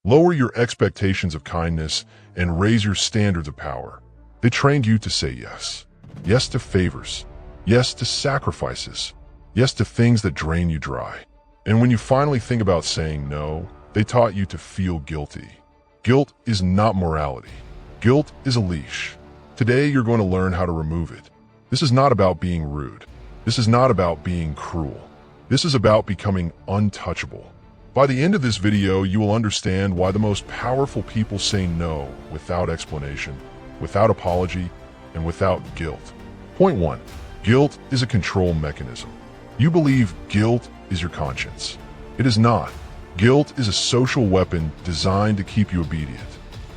lower your expectations of kindness, and raise your standards of power. They trained you to say yes. Yes to favors. Yes to sacrifices. Yes to things that drain you dry. And when you finally think about saying no, they taught you to feel guilty. Guilt is not morality. Guilt is a leash. Today, you're going to learn how to remove it. This is not about being rude. This is not about being cruel. This is about becoming untouchable. By the end of this video, you will understand why the most powerful people say no without explanation, without apology, and without guilt. Point 1. Guilt is a control mechanism. You believe guilt is your conscience. It is not. Guilt is a social weapon designed to keep you obedient.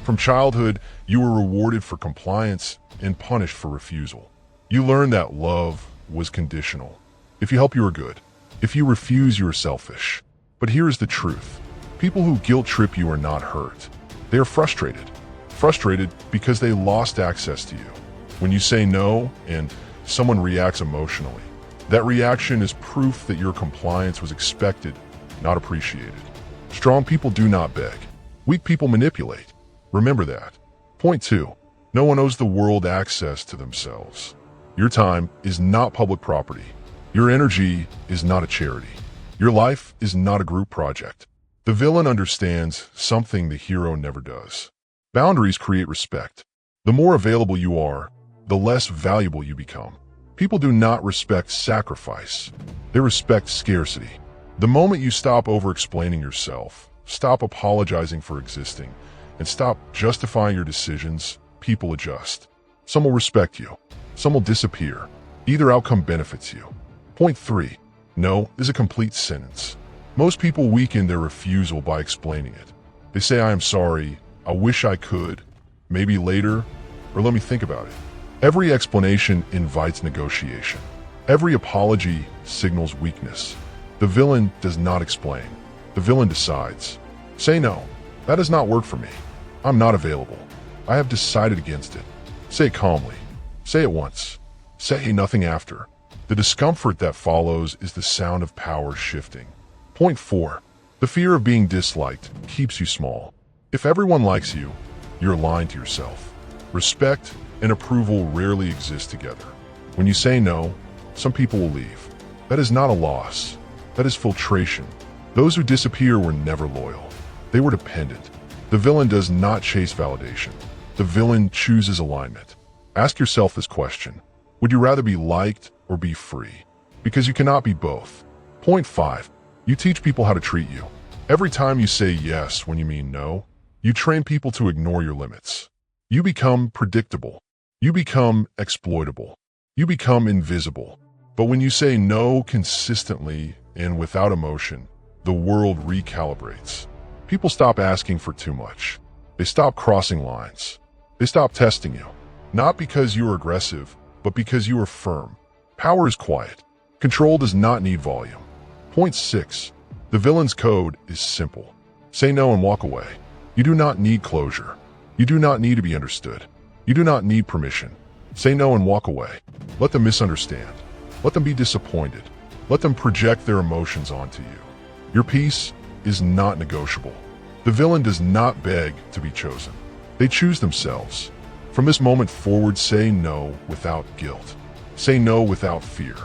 From childhood, you were rewarded for compliance and punished for refusal. You learned that love was conditional. If you help, you are good. If you refuse, you are selfish. But here is the truth. People who guilt trip you are not hurt. They are frustrated. Frustrated because they lost access to you. When you say no and someone reacts emotionally, that reaction is proof that your compliance was expected, not appreciated. Strong people do not beg. Weak people manipulate. Remember that. Point 2. No one owes the world access to themselves. Your time is not public property. Your energy is not a charity. Your life is not a group project. The villain understands something the hero never does. Boundaries create respect. The more available you are, the less valuable you become. People do not respect sacrifice. They respect scarcity. The moment you stop over-explaining yourself, stop apologizing for existing, and stop justifying your decisions, people adjust. Some will respect you. Some will disappear. Either outcome benefits you. Point 3. No is a complete sentence. Most people weaken their refusal by explaining it. They say, I am sorry, I wish I could, maybe later, or let me think about it. Every explanation invites negotiation. Every apology signals weakness. The villain does not explain. The villain decides. Say no. That does not work for me. I'm not available. I have decided against it. Say it calmly. Say it once. Say nothing after. The discomfort that follows is the sound of power shifting. Point 4. The fear of being disliked keeps you small. If everyone likes you, you're lying to yourself. Respect and approval rarely exist together. When you say no, some people will leave. That is not a loss. That is filtration. Those who disappear were never loyal. They were dependent. The villain does not chase validation. The villain chooses alignment. Ask yourself this question. Would you rather be liked or be free? Because you cannot be both. Point 5. You teach people how to treat you. Every time you say yes when you mean no, you train people to ignore your limits. You become predictable. You become exploitable. You become invisible. But when you say no consistently and without emotion, the world recalibrates. People stop asking for too much. They stop crossing lines. They stop testing you. Not because you are aggressive, but because you are firm. Power is quiet. Control does not need volume. Point 6. The villain's code is simple. Say no and walk away. You do not need closure. You do not need to be understood. You do not need permission. Say no and walk away. Let them misunderstand. Let them be disappointed. Let them project their emotions onto you. Your peace is not negotiable. The villain does not beg to be chosen. They choose themselves. From this moment forward, say no without guilt. Say no without fear.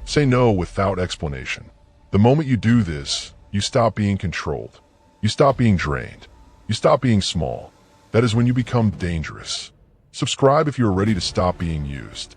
Say no without explanation. The moment you do this, you stop being controlled. You stop being drained. You stop being small. That is when you become dangerous. Subscribe if you are ready to stop being used.